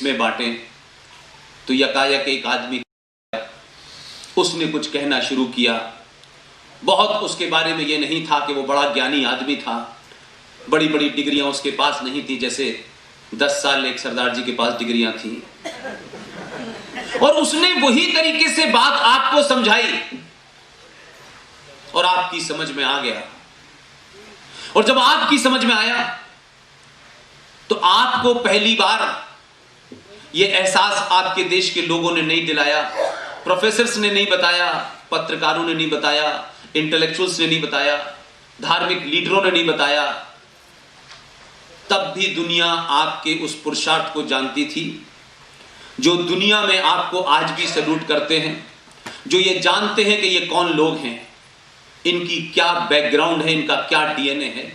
में बांटे तो यकायक एक आदमी उसने कुछ कहना शुरू किया। बहुत उसके बारे में यह नहीं था कि वो बड़ा ज्ञानी आदमी था, बड़ी बड़ी डिग्रियां उसके पास नहीं थी, जैसे 10 साल एक सरदार जी के पास डिग्रियां थी। और उसने वही तरीके से बात आपको समझाई और आपकी समझ में आ गया। और जब आपकी समझ में आया तो आपको पहली बार यह एहसास आपके देश के लोगों ने नहीं दिलाया, प्रोफेसर्स ने नहीं बताया, पत्रकारों ने नहीं बताया, इंटेलेक्चुअल्स ने नहीं बताया, धार्मिक लीडरों ने नहीं बताया। तब भी दुनिया आपके उस पुरुषार्थ को जानती थी, जो दुनिया में आपको आज भी सैल्यूट करते हैं, जो ये जानते हैं कि ये कौन लोग हैं, इनकी क्या बैकग्राउंड है, इनका क्या डीएनए है।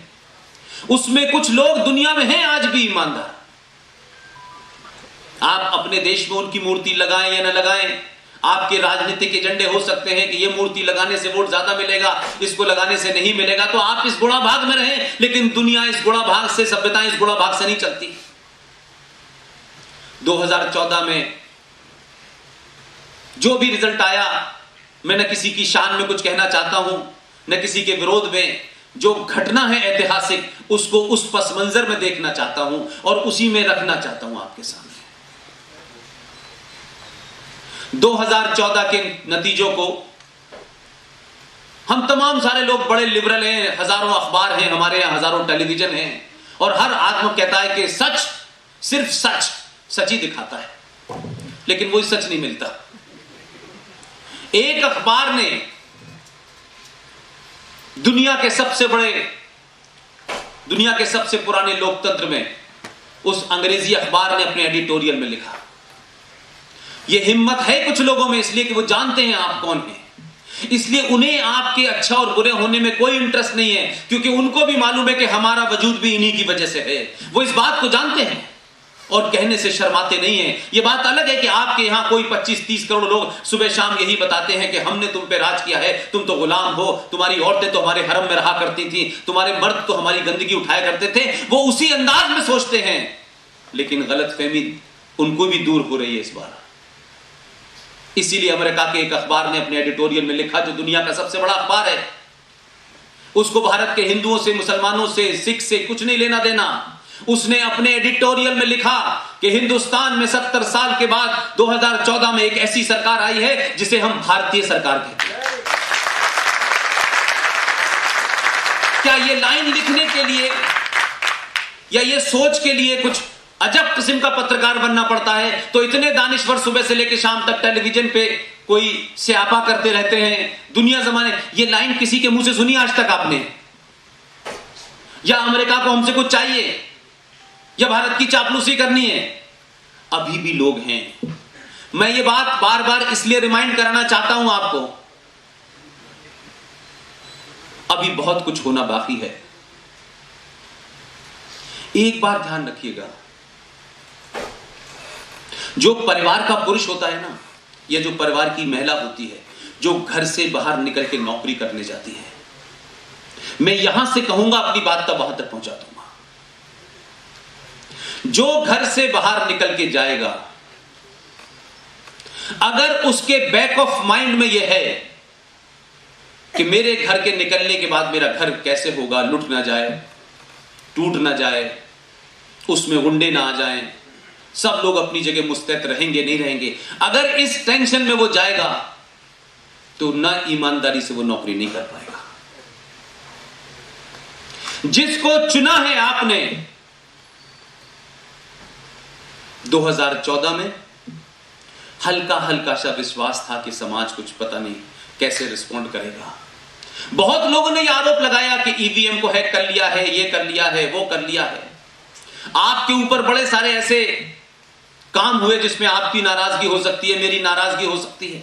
उसमें कुछ लोग दुनिया में हैं आज भी ईमानदार। आप अपने देश में उनकी मूर्ति लगाएं या न लगाएं, आपके राजनीतिक एजेंडे हो सकते हैं कि ये मूर्ति लगाने से वोट ज्यादा मिलेगा, इसको लगाने से नहीं मिलेगा, तो आप इस गुणा भाग में रहें। लेकिन दुनिया इस गुणा भाग से, सभ्यता इस गुणा भाग से नहीं चलती। 2014 में जो भी रिजल्ट आया, मैं न किसी की शान में कुछ कहना चाहता हूं, न किसी के विरोध में। जो घटना है ऐतिहासिक, उसको उस पस मंजर में देखना चाहता हूं और उसी में रखना चाहता हूं आपके सामने। 2014 के नतीजों को हम तमाम सारे लोग बड़े लिबरल हैं, हजारों अखबार हैं हमारे यहां, हजारों टेलीविजन हैं, और हर आदमी कहता है कि सच, सिर्फ सच ही दिखाता है, लेकिन वही सच नहीं मिलता। एक अखबार ने दुनिया के सबसे पुराने लोकतंत्र में, उस अंग्रेजी अखबार ने अपने एडिटोरियल में लिखा। यह हिम्मत है कुछ लोगों में, इसलिए कि वो जानते हैं आप कौन हैं, इसलिए उन्हें आपके अच्छा और बुरे होने में कोई इंटरेस्ट नहीं है, क्योंकि उनको भी मालूम है कि हमारा वजूद भी इन्हीं की वजह से है। वो इस बात को जानते हैं और कहने से शर्माते नहीं हैं। यह बात अलग है कि आपके यहां कोई 25-30 करोड़ लोग सुबह शाम यही बताते हैं कि हमने तुम पे राज किया है, तुम तो गुलाम हो, तुम्हारी औरतें तो हमारे हरम में रहा करती थी, तुम्हारे मर्द तो हमारी गंदगी उठाया करते थे। वो उसी अंदाज में सोचते हैं, लेकिन गलतफहमी उनको भी दूर हो रही है इस बार। इसीलिए अमेरिका के एक अखबार ने अपने एडिटोरियल में लिखा, जो दुनिया का सबसे बड़ा अखबार है, उसको भारत के हिंदुओं से, मुसलमानों से, सिख से कुछ नहीं लेना देना। उसने अपने एडिटोरियल में लिखा कि हिंदुस्तान में 70 साल के बाद 2014 में एक ऐसी सरकार आई है जिसे हम भारतीय सरकार कहते हैं। क्या ये लाइन लिखने के लिए या ये सोच के लिए कुछ अजब किस्म का पत्रकार बनना पड़ता है? तो इतने दानिश्वर सुबह से लेकर शाम तक टेलीविजन पे कोई स्यापा करते रहते हैं दुनिया जमाने। ये लाइन किसी के मुंह से सुनी आज तक आपने? या अमेरिका को हमसे कुछ चाहिए, या भारत की चापलूसी करनी है? अभी भी लोग हैं। मैं ये बात बार बार इसलिए रिमाइंड कराना चाहता हूं आपको, अभी बहुत कुछ होना बाकी है। एक बात ध्यान रखिएगा, जो परिवार का पुरुष होता है ना, या जो परिवार की महिला होती है, जो घर से बाहर निकल के नौकरी करने जाती है, मैं यहां से कहूंगा, अपनी बात तब वहां तक पहुंचा दूंगा। जो घर से बाहर निकल के जाएगा, अगर उसके बैक ऑफ माइंड में यह है कि मेरे घर के निकलने के बाद मेरा घर कैसे होगा, लुट ना जाए, टूट ना जाए, उसमें गुंडे ना आ जाएं, सब लोग अपनी जगह मुस्तैद रहेंगे नहीं रहेंगे, अगर इस टेंशन में वो जाएगा तो ना ईमानदारी से वो नौकरी नहीं कर पाएगा। जिसको चुना है आपने 2014 में, हल्का हल्का सा विश्वास था कि समाज कुछ पता नहीं कैसे रिस्पॉन्ड करेगा। बहुत लोगों ने यह आरोप लगाया कि ईवीएम को हैक कर लिया है, ये कर लिया है, वो कर लिया है। आपके ऊपर बड़े सारे ऐसे काम हुए जिसमें आपकी नाराजगी हो सकती है, मेरी नाराजगी हो सकती है,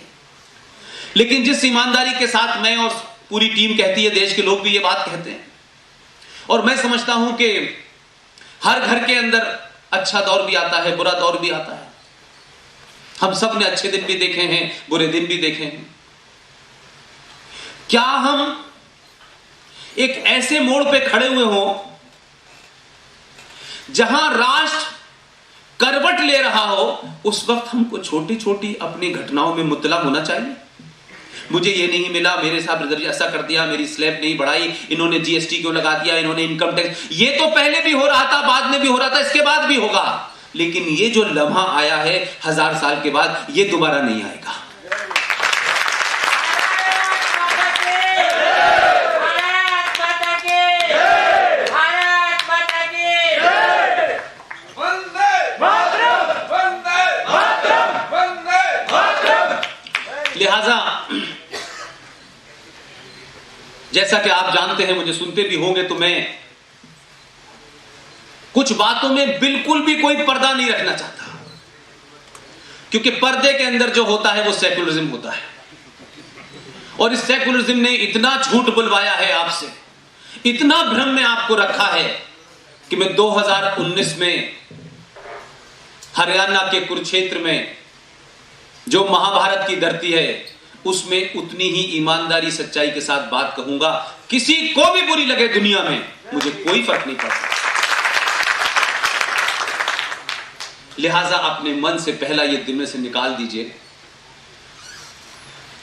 लेकिन जिस ईमानदारी के साथ मैं और पूरी टीम कहती है, देश के लोग भी ये बात कहते हैं, और मैं समझता हूं कि हर घर के अंदर अच्छा दौर भी आता है, बुरा दौर भी आता है। हम सब ने अच्छे दिन भी देखे हैं, बुरे दिन भी देखे हैं। क्या हम एक ऐसे मोड़ पे खड़े हुए हों जहां राष्ट्र करवट ले रहा हो, उस वक्त हमको छोटी छोटी अपनी घटनाओं में मुतला होना चाहिए। मुझे ये नहीं मिला, मेरे साहब ब्रदर जी ऐसा कर दिया, मेरी स्लैब नहीं बढ़ाई, इन्होंने जीएसटी क्यों लगा दिया, इन्होंने इनकम टैक्स, ये तो पहले भी हो रहा था, बाद में भी हो रहा था, इसके बाद भी होगा। लेकिन ये जो लम्हा आया है 1000 साल के बाद, ये दोबारा नहीं आएगा। लिहाजा जैसा कि आप जानते हैं, मुझे सुनते भी होंगे, तो मैं कुछ बातों में बिल्कुल भी कोई पर्दा नहीं रखना चाहता, क्योंकि पर्दे के अंदर जो होता है वो सेकुलरिज्म होता है। और इस सेकुलरिज्म ने इतना झूठ बुलवाया है आपसे, इतना भ्रम में आपको रखा है कि मैं 2019 में हरियाणा के कुरुक्षेत्र में जो महाभारत की धरती है, उसमें उतनी ही ईमानदारी सच्चाई के साथ बात कहूंगा। किसी को भी बुरी लगे दुनिया में, मुझे कोई फर्क नहीं पड़ता। लिहाजा अपने मन से पहला ये दिल में से निकाल दीजिए,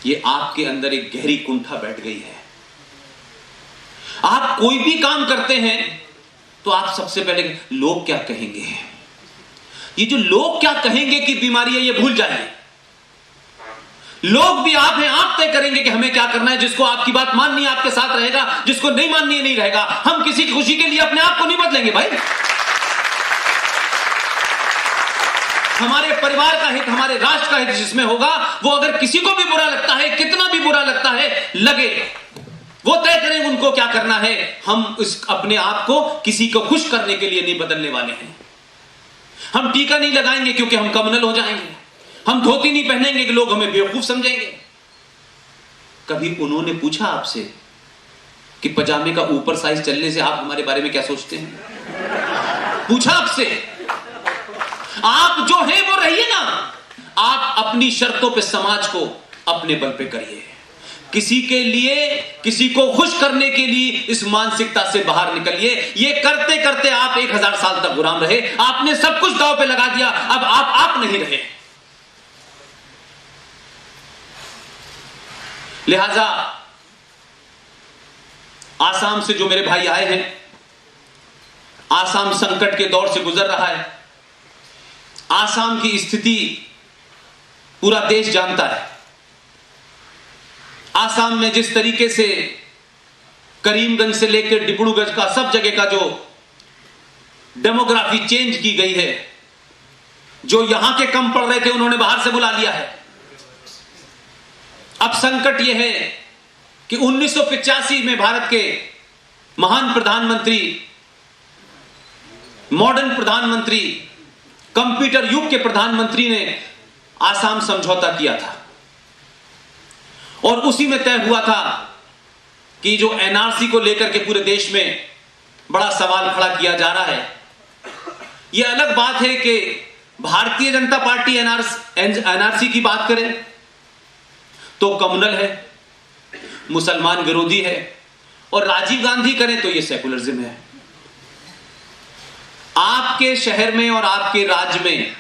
ये आपके अंदर एक गहरी कुंठा बैठ गई है। आप कोई भी काम करते हैं तो आप सबसे पहले लोग क्या कहेंगे, ये जो लोग क्या कहेंगे की बीमारी है, ये भूल जाइए। लोग भी आप हैं, आप तय करेंगे कि हमें क्या करना है। जिसको आपकी बात माननी है आपके साथ रहेगा, जिसको नहीं माननी है नहीं रहेगा। हम किसी की खुशी के लिए अपने आप को नहीं बदलेंगे भाई। हमारे परिवार का हित, हमारे राष्ट्र का हित जिसमें होगा, वो अगर किसी को भी बुरा लगता है, कितना भी बुरा लगता है लगे, वो तय करें उनको क्या करना है। हम इस अपने आप को किसी को खुश करने के लिए नहीं बदलने वाले हैं। हम टीका नहीं लगाएंगे क्योंकि हम कम्युनल हो जाएंगे। हम धोती नहीं पहनेंगे कि लोग हमें बेवकूफ समझेंगे। कभी उन्होंने पूछा आपसे कि पजामे का ऊपर साइज चलने से आप हमारे बारे में क्या सोचते हैं? पूछा आपसे? आप जो हैं वो रहिए ना। आप अपनी शर्तों पे समाज को अपने बल पे करिए। किसी के लिए, किसी को खुश करने के लिए इस मानसिकता से बाहर निकलिए। ये करते करते आप 1000 साल तक गुलाम रहे। आपने सब कुछ दांव पे लगा दिया, अब आप नहीं रहे। लिहाजा आसाम से जो मेरे भाई आए हैं, आसाम संकट के दौर से गुजर रहा है। आसाम की स्थिति पूरा देश जानता है। आसाम में जिस तरीके से करीमगंज से लेकर डिब्रूगढ़ का सब जगह का जो डेमोग्राफी चेंज की गई है, जो यहां के कम पड़ रहे थे उन्होंने बाहर से बुला लिया है। अब संकट यह है कि 1985 में भारत के महान प्रधानमंत्री, मॉडर्न प्रधानमंत्री, कंप्यूटर युग के प्रधानमंत्री ने आसाम समझौता किया था और उसी में तय हुआ था कि जो एनआरसी को लेकर के पूरे देश में बड़ा सवाल खड़ा किया जा रहा है। यह अलग बात है कि भारतीय जनता पार्टी एनआरसी की बात करे तो कम्युनल है, मुसलमान विरोधी है, और राजीव गांधी करें तो यह सेकुलरिज्म है। आपके शहर में और आपके राज्य में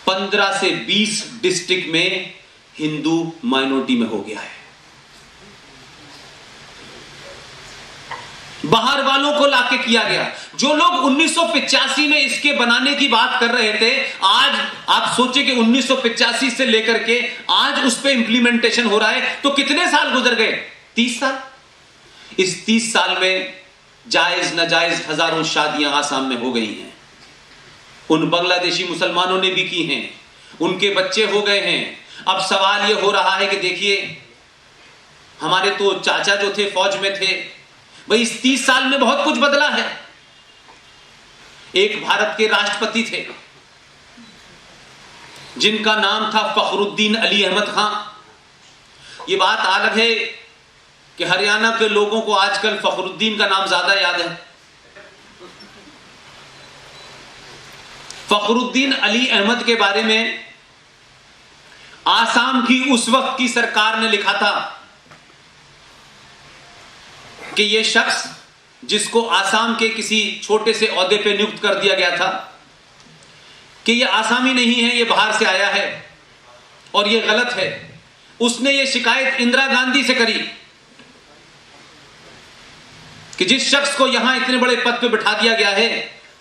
15 से 20 डिस्ट्रिक्ट में हिंदू माइनॉरिटी में हो गया है। बाहर वालों को लाके किया गया। जो लोग 1985 में इसके बनाने की बात कर रहे थे, आज आप सोचिए कि 1985 से लेकर के आज उस पे इंप्लीमेंटेशन हो रहा है, तो कितने साल गुजर गए? 30 साल। इस 30 साल में जायज नाजायज हजारों शादियां आसाम में हो गई हैं। उन बांग्लादेशी मुसलमानों ने भी की हैं, उनके बच्चे हो गए हैं। अब सवाल यह हो रहा है कि देखिए, हमारे तो चाचा जो थे फौज में थे, भाई इस 30 साल में बहुत कुछ बदला है। एक भारत के राष्ट्रपति थे जिनका नाम था फखरुद्दीन अली अहमद खान। यह बात अलग है कि हरियाणा के लोगों को आजकल फखरुद्दीन का नाम ज्यादा याद है। फखरुद्दीन अली अहमद के बारे में आसाम की उस वक्त की सरकार ने लिखा था कि यह शख्स जिसको आसाम के किसी छोटे से ओहदे पे नियुक्त कर दिया गया था कि ये आसामी नहीं है, ये बाहर से आया है और ये गलत है, उसने ये शिकायत इंदिरा गांधी से करी कि जिस शख्स को यहां इतने बड़े पद पे बिठा दिया गया है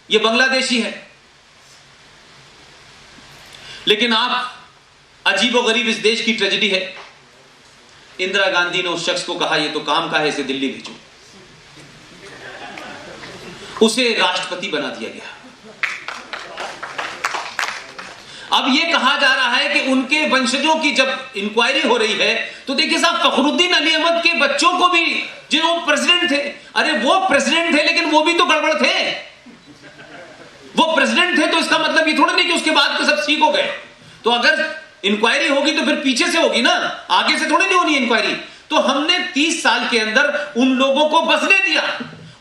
ये बांग्लादेशी है। लेकिन आप, अजीबोगरीब इस देश की ट्रेजेडी है, इंदिरा गांधी ने उस शख्स को कहा ये तो काम का है, इसे दिल्ली भेजो। उसे राष्ट्रपति बना दिया गया। अब यह कहा जा रहा है कि उनके वंशजों की जब इंक्वायरी हो रही है तो देखिए साहब, फखरुद्दीन अली अहमद के बच्चों को भी, जो प्रेसिडेंट थे, अरे वो प्रेसिडेंट थे लेकिन वो भी तो गड़बड़ थे। वो प्रेसिडेंट थे तो इसका मतलब ये थोड़ा नहीं कि उसके बाद तो सब ठीक हो गए। तो अगर इंक्वायरी होगी तो फिर पीछे से होगी ना, आगे से थोड़ी नहीं होनी इंक्वायरी। तो हमने 30 साल के अंदर उन लोगों को बसने दिया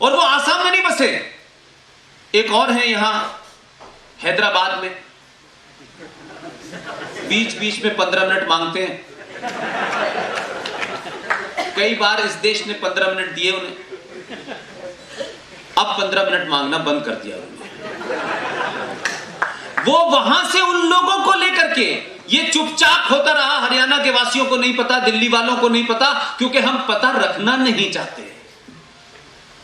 और वो आसाम में नहीं बसे। एक और है यहां हैदराबाद में, बीच बीच में 15 मिनट मांगते हैं। कई बार इस देश ने 15 मिनट दिए उन्हें, अब 15 मिनट मांगना बंद कर दिया उन्होंने। वो वहां से उन लोगों को लेकर के ये चुपचाप होता रहा। हरियाणा के वासियों को नहीं पता, दिल्ली वालों को नहीं पता, क्योंकि हम पता रखना नहीं चाहते।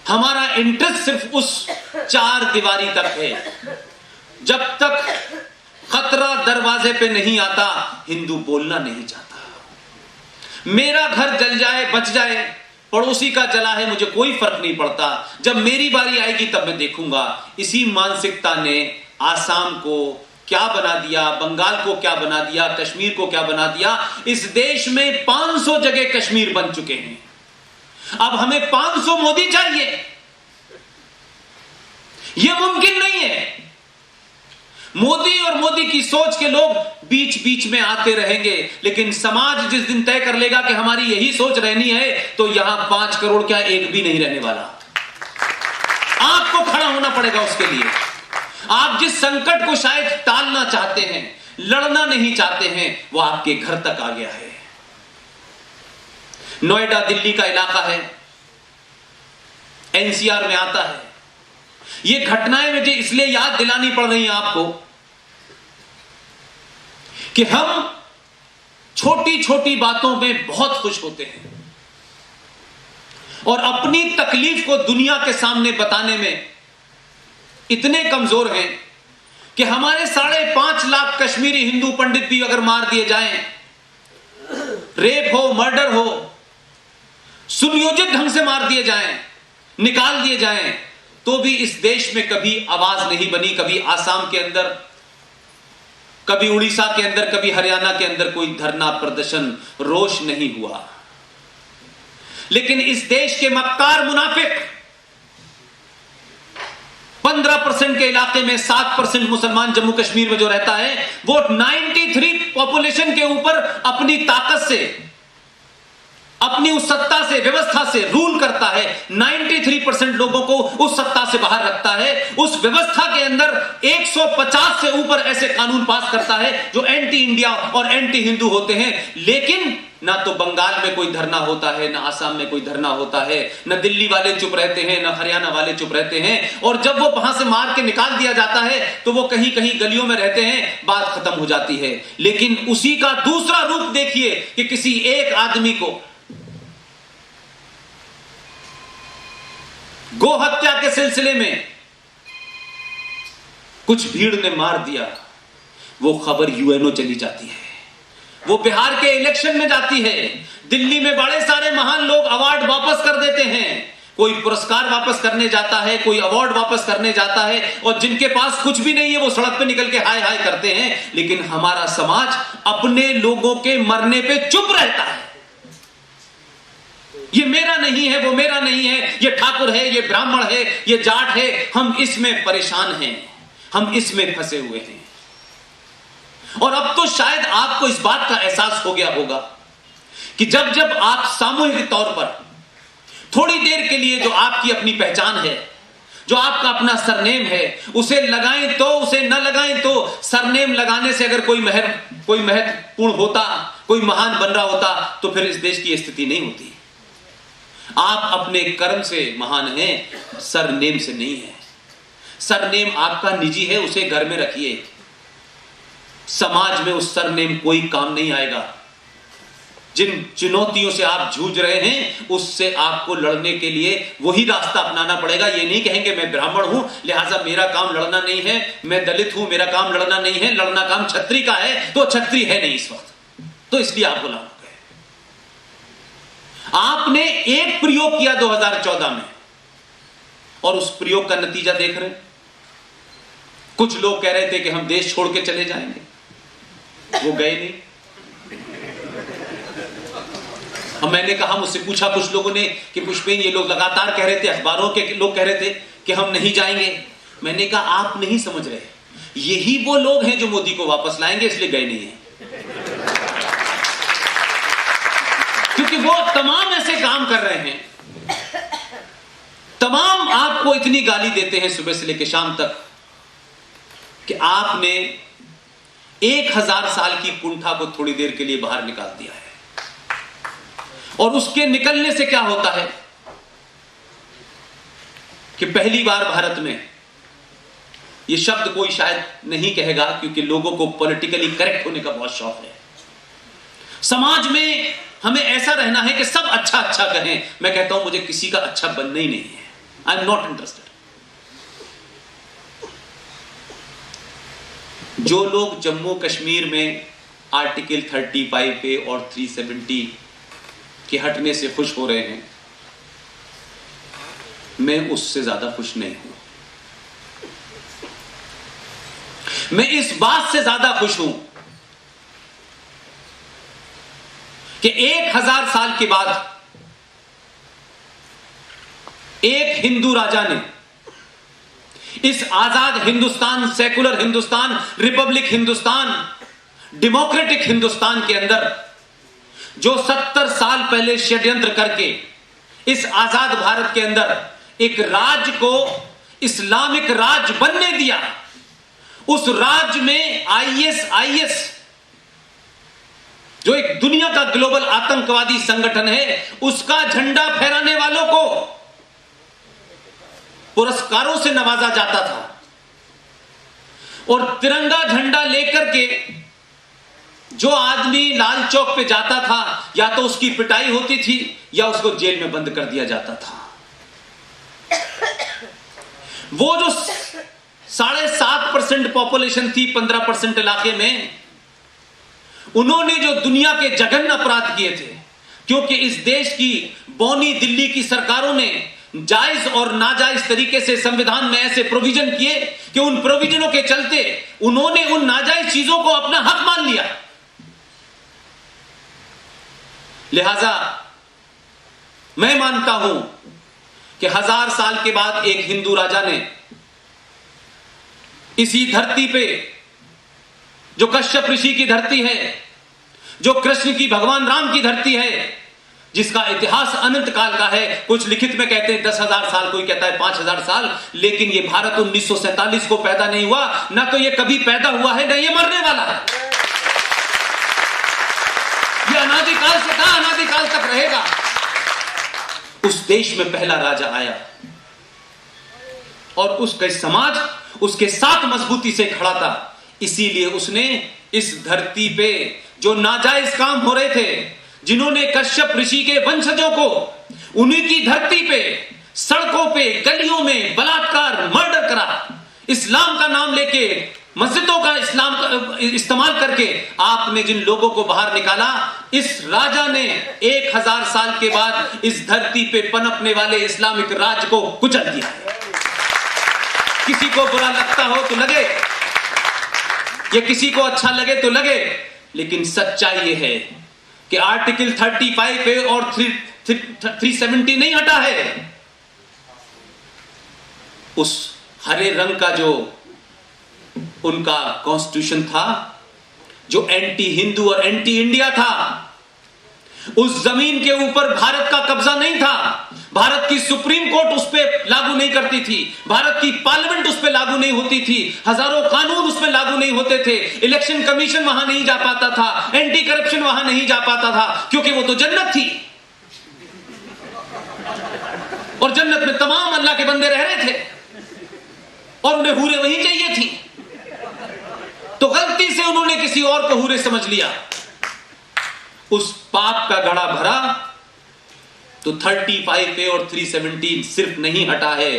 हमारा इंटरेस्ट सिर्फ उस 4 दीवारी तक है। जब तक खतरा दरवाजे पे नहीं आता, हिंदू बोलना नहीं चाहता। मेरा घर जल जाए, बच जाए, पड़ोसी का जला है, मुझे कोई फर्क नहीं पड़ता, जब मेरी बारी आएगी तब मैं देखूंगा। इसी मानसिकता ने आसाम को क्या बना दिया, बंगाल को क्या बना दिया, कश्मीर को क्या बना दिया। इस देश में 500 जगह कश्मीर बन चुके हैं। अब हमें 500 मोदी चाहिए, यह मुमकिन नहीं है। मोदी और मोदी की सोच के लोग बीच बीच में आते रहेंगे, लेकिन समाज जिस दिन तय कर लेगा कि हमारी यही सोच रहनी है, तो यहां 5 करोड़ क्या, एक भी नहीं रहने वाला। आपको खड़ा होना पड़ेगा उसके लिए। आप जिस संकट को शायद टालना चाहते हैं, लड़ना नहीं चाहते हैं, वो आपके घर तक आ गया है। नोएडा दिल्ली का इलाका है, एनसीआर में आता है। ये घटनाएं मुझे इसलिए याद दिलानी पड़ रही हैं आपको कि हम छोटी छोटी बातों में बहुत खुश होते हैं और अपनी तकलीफ को दुनिया के सामने बताने में इतने कमजोर हैं कि हमारे 5.5 लाख कश्मीरी हिंदू पंडित भी अगर मार दिए जाएं, रेप हो, मर्डर हो, सुनियोजित ढंग से मार दिए जाएं, निकाल दिए जाएं, तो भी इस देश में कभी आवाज नहीं बनी। कभी आसाम के अंदर, कभी उड़ीसा के अंदर, कभी हरियाणा के अंदर कोई धरना, प्रदर्शन, रोष नहीं हुआ। लेकिन इस देश के मक्कार मुनाफिक 15% के इलाके में 7% मुसलमान जम्मू कश्मीर में जो रहता है, वो 93 पॉपुलेशन के ऊपर अपनी ताकत से, अपनी उस सत्ता से, व्यवस्था से रूल करता है। 93% लोगों को उस सत्ता से बाहर रखता है। उस व्यवस्था के अंदर 150 से ऊपर ऐसे कानून पास करता है जो एंटी इंडिया और एंटी हिंदू होते हैं। लेकिन ना तो बंगाल में कोई धरना होता है, ना आसाम में कोई धरना होता है, ना दिल्ली वाले चुप रहते हैं, ना हरियाणा वाले चुप रहते हैं। और जब वो वहां से मार के निकाल दिया जाता है तो वो कहीं कहीं गलियों में रहते हैं, बात खत्म हो जाती है। लेकिन उसी का दूसरा रूप देखिए कि किसी एक आदमी को गो हत्या के सिलसिले में कुछ भीड़ ने मार दिया, वो खबर यूएनओ चली जाती है, वो बिहार के इलेक्शन में जाती है, दिल्ली में बड़े सारे महान लोग अवार्ड वापस कर देते हैं, कोई पुरस्कार वापस करने जाता है, कोई अवार्ड वापस करने जाता है, और जिनके पास कुछ भी नहीं है वो सड़क पे निकल के हाय हाय करते हैं। लेकिन हमारा समाज अपने लोगों के मरने पे चुप रहता है। ये मेरा नहीं है, वो मेरा नहीं है, ये ठाकुर है, ये ब्राह्मण है, ये जाट है। हम इसमें परेशान हैं, हम इसमें फंसे हुए हैं। और अब तो शायद आपको इस बात का एहसास हो गया होगा कि जब जब आप सामूहिक तौर पर थोड़ी देर के लिए जो आपकी अपनी पहचान है, जो आपका अपना सरनेम है, उसे लगाएं तो, उसे न लगाएं तो, सरनेम लगाने से अगर कोई महत्वपूर्ण होता, कोई महान बन रहा होता, तो फिर इस देश की स्थिति नहीं होती। आप अपने कर्म से महान हैं, सरनेम से नहीं है। सरनेम आपका निजी है, उसे घर में रखिए। समाज में उस सरनेम कोई काम नहीं आएगा। जिन चुनौतियों से आप जूझ रहे हैं, उससे आपको लड़ने के लिए वही रास्ता अपनाना पड़ेगा। ये नहीं कहेंगे मैं ब्राह्मण हूं लिहाजा मेरा काम लड़ना नहीं है, मैं दलित हूं मेरा काम लड़ना नहीं है। लड़ना काम क्षत्रिय का है, तो क्षत्रिय है नहीं इस वक्त, तो इसलिए आप गुलाम हो गए। आपने एक प्रयोग किया 2014 में, और उस प्रयोग का नतीजा देख रहे हैं। कुछ लोग कह रहे थे कि हम देश छोड़ के चले जाएंगे, वो गए नहीं। अब मैंने कहा, मुझसे पूछा कुछ लोगों ने कि पुष्पेन, ये लोग लगातार कह रहे थे, अखबारों के लोग कह रहे थे कि हम नहीं जाएंगे। मैंने कहा आप नहीं समझ रहे, यही वो लोग हैं जो मोदी को वापस लाएंगे, इसलिए गए नहीं है। क्योंकि वो तमाम ऐसे काम कर रहे हैं, तमाम आपको इतनी गाली देते हैं सुबह से लेकर शाम तक कि आपने 1000 साल की कुंठा को थोड़ी देर के लिए बाहर निकाल दिया है। और उसके निकलने से क्या होता है कि पहली बार भारत में, यह शब्द कोई शायद नहीं कहेगा क्योंकि लोगों को पॉलिटिकली करेक्ट होने का बहुत शौक है। समाज में हमें ऐसा रहना है कि सब अच्छा अच्छा कहें। मैं कहता हूं मुझे किसी का अच्छा बनना ही नहीं है, आई एम नॉट इंटरेस्टेड। जो लोग जम्मू कश्मीर में आर्टिकल 35 पे और 370 के हटने से खुश हो रहे हैं, मैं उससे ज्यादा खुश नहीं हूं। मैं इस बात से ज्यादा खुश हूं कि 1000 साल के बाद एक हिंदू राजा ने इस आजाद Hindustan, secular Hindustan, republic Hindustan, democratic Hindustan के अंदर जो 70 साल पहले षड्यंत्र करके इस आजाद भारत के अंदर एक राज को इस्लामिक राज बनने दिया, उस राज में आईएस जो एक दुनिया का ग्लोबल आतंकवादी संगठन है, उसका झंडा फहराने वालों को पुरस्कारों से नवाजा जाता था। और तिरंगा झंडा लेकर के जो आदमी लाल चौक पे जाता था, या तो उसकी पिटाई होती थी या उसको जेल में बंद कर दिया जाता था। वो जो 7.5% पॉपुलेशन थी 15% इलाके में, उन्होंने जो दुनिया के जघन्य अपराध किए थे, क्योंकि इस देश की बौनी दिल्ली की सरकारों ने जायज और नाजायज तरीके से संविधान में ऐसे प्रोविजन किए कि उन प्रोविजनों के चलते उन्होंने उन नाजायज चीजों को अपना हक मान लिया। लिहाजा मैं मानता हूं कि 1000 साल के बाद एक हिंदू राजा ने इसी धरती पे, जो कश्यप ऋषि की धरती है, जो कृष्ण की, भगवान राम की धरती है, जिसका इतिहास अनंत काल का है, कुछ लिखित में कहते हैं 10,000 साल, कोई कहता है 5,000 साल, लेकिन यह भारत 1947 को पैदा नहीं हुआ, ना तो यह कभी पैदा हुआ है, ना यह मरने वाला है। यह अनादिकाल से था, अनादिकाल तक रहेगा। उस देश में पहला राजा आया और उसका समाज उसके साथ मजबूती से खड़ा था। इसीलिए उसने इस धरती पे जो नाजायज काम हो रहे थे, जिन्होंने कश्यप ऋषि के वंशजों को उन्हीं की धरती पे, सड़कों पे, गलियों में बलात्कार, मर्डर करा, इस्लाम का नाम लेके, मस्जिदों का इस्लाम का इस्तेमाल करके आपने जिन लोगों को बाहर निकाला, इस राजा ने 1000 साल के बाद इस धरती पे पनपने वाले इस्लामिक राज को कुचल दिया। किसी को बुरा लगता हो तो लगे, या किसी को अच्छा लगे तो लगे, लेकिन सच्चाई यह है कि आर्टिकल 35 पे और 370 नहीं हटा है। उस हरे रंग का जो उनका कॉन्स्टिट्यूशन था, जो एंटी हिंदू और एंटी इंडिया था, उस जमीन के ऊपर भारत का कब्जा नहीं था। भारत की सुप्रीम कोर्ट उस पर लागू नहीं करती थी, भारत की पार्लियामेंट उस पर लागू नहीं होती थी, हजारों कानून उस पर लागू नहीं होते थे, इलेक्शन कमीशन वहां नहीं जा पाता था, एंटी करप्शन वहां नहीं जा पाता था, क्योंकि वो तो जन्नत थी। और जन्नत में तमाम अल्लाह के बंदे रह रहे थे और उन्हें हूरें वही चाहिए थी, तो गलती से उन्होंने किसी और को हूरें समझ लिया। उस पाप का घड़ा भरा तो 35A और 317 सिर्फ नहीं हटा है,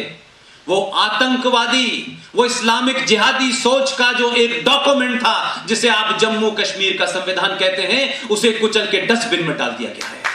वो आतंकवादी, वो इस्लामिक जिहादी सोच का जो एक डॉक्यूमेंट था जिसे आप जम्मू कश्मीर का संविधान कहते हैं, उसे कुचल के डस्टबिन में डाल दिया गया है।